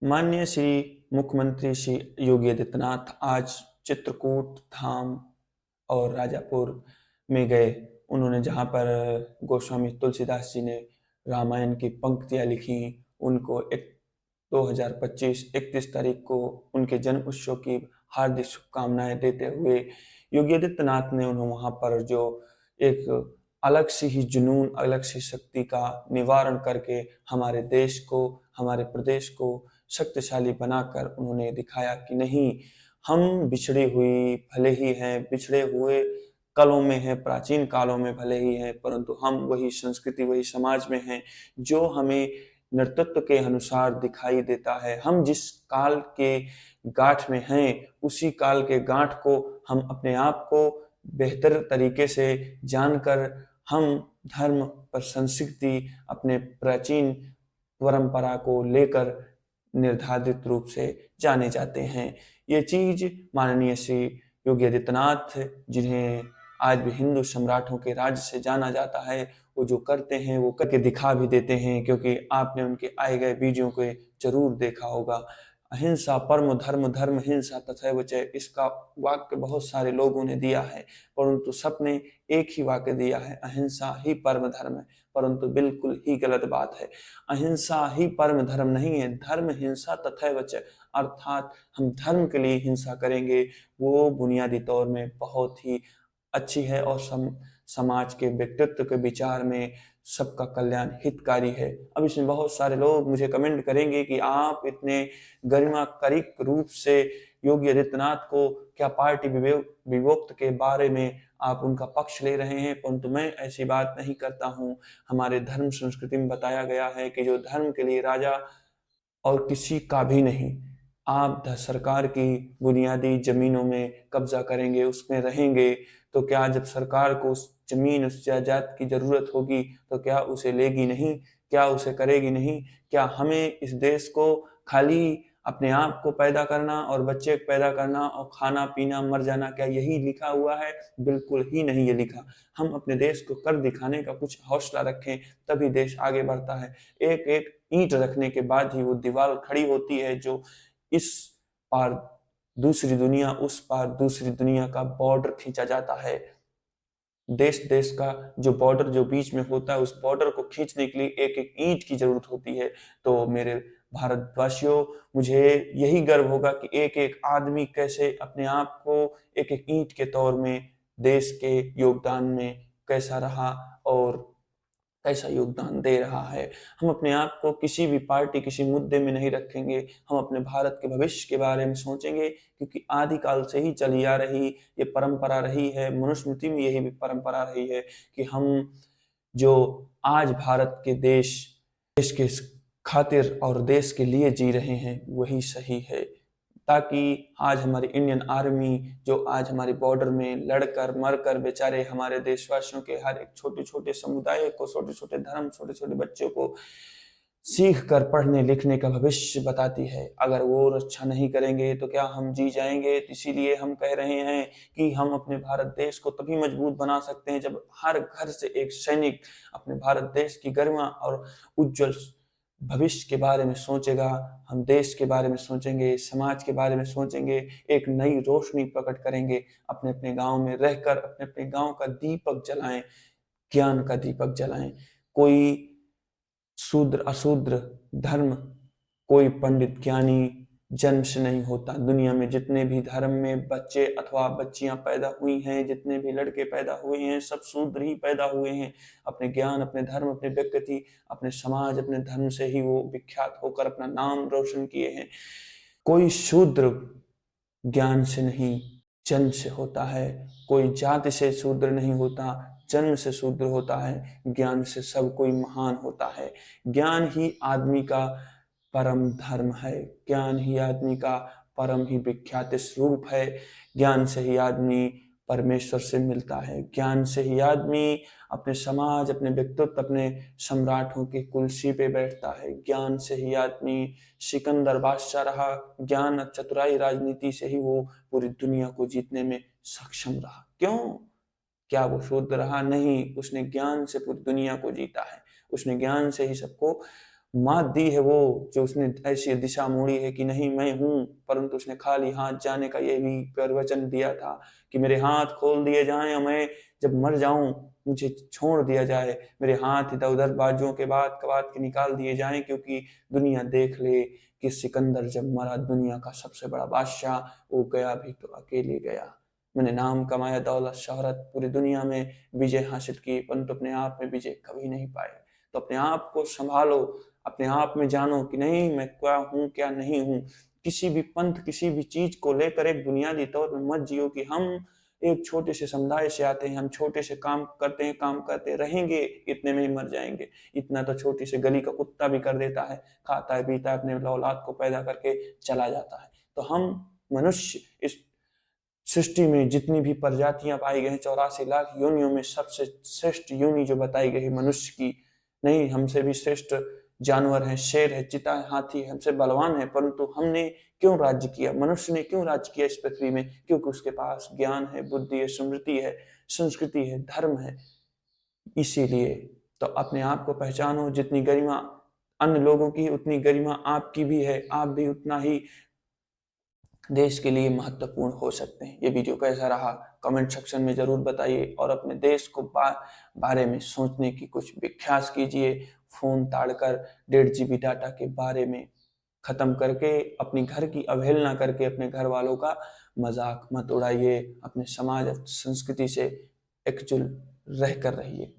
माननीय श्री मुख्यमंत्री श्री योगी आदित्यनाथ आज चित्रकूट धाम और राजापुर में गए। उन्होंने जहाँ पर गोस्वामी तुलसीदास जी ने रामायण की पंक्तियाँ लिखी, उनको 2025 31 तारीख को उनके जन्म उत्सव की हार्दिक शुभकामनाएं देते हुए योगी आदित्यनाथ ने उन्हें वहाँ पर जो एक अलग सी ही जुनून, अलग सी शक्ति का निवारण करके हमारे देश को, हमारे प्रदेश को शक्तिशाली बनाकर उन्होंने दिखाया कि नहीं, हम बिछड़ी हुई भले ही हैं, बिछड़े हुए कालों में हैं, प्राचीन कालों में भले ही हैं, परंतु हम वही संस्कृति, वही समाज में हैं जो हमें नेतृत्व के अनुसार दिखाई देता है। हम जिस काल के गांठ में हैं, उसी काल के गांठ को हम अपने आप को बेहतर तरीके से जानकर हम धर्म पर संस्कृति, अपने प्राचीन परंपरा को लेकर निर्धारित रूप से जाने जाते हैं। ये चीज माननीय श्री योगी आदित्यनाथ, जिन्हें आज भी हिंदू सम्राटों के राज्य से जाना जाता है, वो जो करते हैं वो करके दिखा भी देते हैं, क्योंकि आपने उनके आए गए वीडियो को जरूर देखा होगा। अहिंसा परम धर्म, धर्म हिंसा तथैव चैव, इसका वाक्य बहुत सारे लोगों ने दिया है, परंतु सबने एक ही वाक्य दिया है, अहिंसा ही परम धर्म है, परंतु बिल्कुल ही गलत बात है। अहिंसा ही परम धर्म नहीं है, धर्म हिंसा तथैव चैव, अर्थात हम धर्म के लिए हिंसा करेंगे वो बुनियादी तौर में बहुत ही अच्छी है और समाज के व्यक्तित्व के विचार में सबका कल्याण हितकारी है। अब इसमें बहुत सारे लोग मुझे कमेंट करेंगे कि आप इतने गरिमाकरीक रूप से योगी आदित्यनाथ को क्या पार्टी विभक्त के बारे में आप उनका पक्ष ले रहे हैं, परंतु मैं ऐसी बात नहीं करता हूँ। हमारे धर्म संस्कृति में बताया गया है कि जो धर्म के लिए राजा और किसी का भी नहीं, आप सरकार की बुनियादी जमीनों में कब्जा करेंगे, उसमें रहेंगे, तो क्या जब सरकार को उस जमीन, उस जायदाद की जरूरत होगी तो क्या उसे लेगी नहीं, क्या उसे करेगी नहीं? क्या हमें इस देश को खाली अपने आप को पैदा करना और बच्चे पैदा करना और खाना पीना मर जाना, क्या यही लिखा हुआ है? बिल्कुल ही नहीं ये लिखा। हम अपने देश को कर दिखाने का कुछ हौसला रखें, तभी देश आगे बढ़ता है। एक एक ईंट रखने के बाद ही वो दीवार खड़ी होती है, जो इस पार दूसरी दुनिया, उस पार दूसरी दुनिया का बॉर्डर खींचा जाता है। देश देश का जो बॉर्डर जो बीच में होता है, उस बॉर्डर को खींचने के लिए एक एक ईंट की जरूरत होती है। तो मेरे भारतवासियों, मुझे यही गर्व होगा कि एक एक आदमी कैसे अपने आप को एक एक ईंट के तौर में देश के योगदान में कैसा रहा और कैसा योगदान दे रहा है। हम अपने आप को किसी भी पार्टी, किसी मुद्दे में नहीं रखेंगे। हम अपने भारत के भविष्य के बारे में सोचेंगे, क्योंकि आदिकाल से ही चली आ रही ये परंपरा रही है। मनुस्मृति में यही भी परंपरा रही है कि हम जो आज भारत के देश के खातिर और देश के लिए जी रहे हैं वही सही है, ताकि आज हमारी इंडियन आर्मी जो आज हमारे बॉर्डर में लड़कर मरकर बेचारे हमारे देशवासियों के हर एक छोटे छोटे समुदाय को, छोटे छोटे धर्म, छोटे छोटे बच्चों को सीख कर पढ़ने लिखने का भविष्य बताती है, अगर वो रक्षा नहीं करेंगे तो क्या हम जी जाएंगे? इसीलिए हम कह रहे हैं कि हम अपने भारत देश को तभी मजबूत बना सकते हैं जब हर घर से एक सैनिक अपने भारत देश की गरिमा और उज्जवल भविष्य के बारे में सोचेगा। हम देश के बारे में सोचेंगे, समाज के बारे में सोचेंगे, एक नई रोशनी प्रकट करेंगे। अपने अपने गांव में रहकर अपने अपने गांव का दीपक जलाएं, ज्ञान का दीपक जलाएं। कोई शूद्र अशूद्र धर्म, कोई पंडित ज्ञानी जन्म से नहीं होता। दुनिया में जितने भी धर्म में बच्चे अथवा बच्चियां पैदा हुई हैं, जितने भी लड़के पैदा हुए हैं, सब शूद्र ही पैदा हुए हैं। अपने ज्ञान, अपने धर्म, अपने व्यक्ति, अपने समाज, अपने धर्म से ही वो विख्यात होकर अपना नाम रोशन किए हैं। कोई शूद्र ज्ञान से नहीं, जन्म से होता है। कोई जाति से शूद्र नहीं होता, जन्म से शूद्र होता है। ज्ञान से सब कोई महान होता है। ज्ञान ही आदमी का परम धर्म है, ज्ञान ही आदमी का परम ही विख्यात स्वरूप है। ज्ञान से ही आदमी परमेश्वर से मिलता है। ज्ञान से ही आदमी अपने समाज, अपने व्यक्तित्व, अपने सम्राटों की कुर्सी पे बैठता है। ज्ञान से ही आदमी सिकंदर बादशाह रहा। ज्ञान चतुराई राजनीति से ही वो पूरी दुनिया को जीतने में सक्षम रहा। क्यों? क्या वो शूद्र रहा? नहीं, उसने ज्ञान से पूरी दुनिया को जीता है। उसने ज्ञान से ही सबको मात दी है वो जो उसने ऐसी दिशा मोड़ी है कि नहीं मैं हूँ, परंतु उसने खाली हाथ जाने का ये भी प्रवचन दिया था कि मेरे हाथ खोल दिए जाएं और मैं जब मर जाऊं मुझे छोड़ दिया जाए, मेरे हाथ इधर उधर बाजुओं के बाद कबात के निकाल दिए जाएं, क्योंकि दुनिया देख ले कि सिकंदर जब मरा दुनिया का सबसे बड़ा बादशाह, वो गया भी तो अकेले गया। मैंने नाम कमाया, दौलत शोहरत, पूरी दुनिया में विजय हासिल की, परंतु अपने आप में विजय कभी नहीं पाए। तो अपने आप को संभालो, अपने आप में जानो कि नहीं मैं क्या हूँ क्या नहीं हूँ। किसी भी पंथ किसी भी चीज को लेकर एक बुनियादी तौर पर मत जियो कि हम एक छोटे से समुदाय से आते हैं, हम छोटे से काम करते हैं, काम करते रहेंगे, इतने में ही मर जाएंगे। इतना तो छोटी से गली का कुत्ता भी कर देता है, खाता है पीता है, अपने औलाद को पैदा करके चला जाता है। तो हम मनुष्य इस सृष्टि में जितनी भी प्रजातियां पाई गई हैं, 84 लाख योनियों में सबसे श्रेष्ठ योनि जो बताई गई है मनुष्य की, नहीं हमसे भी श्रेष्ठ जानवर है, शेर है, चीता है, हाथी है, हमसे बलवान है, परंतु हमने क्यों राज्य किया, मनुष्य ने क्यों राज्य किया इस पृथ्वी में? क्योंकि उसके पास ज्ञान है, बुद्धि है, स्मृति है, संस्कृति है, धर्म है। इसीलिए तो अपने आप को पहचानो, जितनी गरिमा अन्य लोगों की उतनी गरिमा आपकी भी है, आप भी उतना ही देश के लिए महत्वपूर्ण हो सकते हैं। ये वीडियो कैसा रहा कमेंट सेक्शन में जरूर बताइए, और अपने देश को बारे में सोचने की कुछ विख्यास कीजिए। फोन ताड़कर 1.5 GB डाटा के बारे में खत्म करके अपने घर की अवहेलना करके अपने घर वालों का मजाक मत उड़ाइए, अपने समाज संस्कृति से एकजुट रहकर रहिए।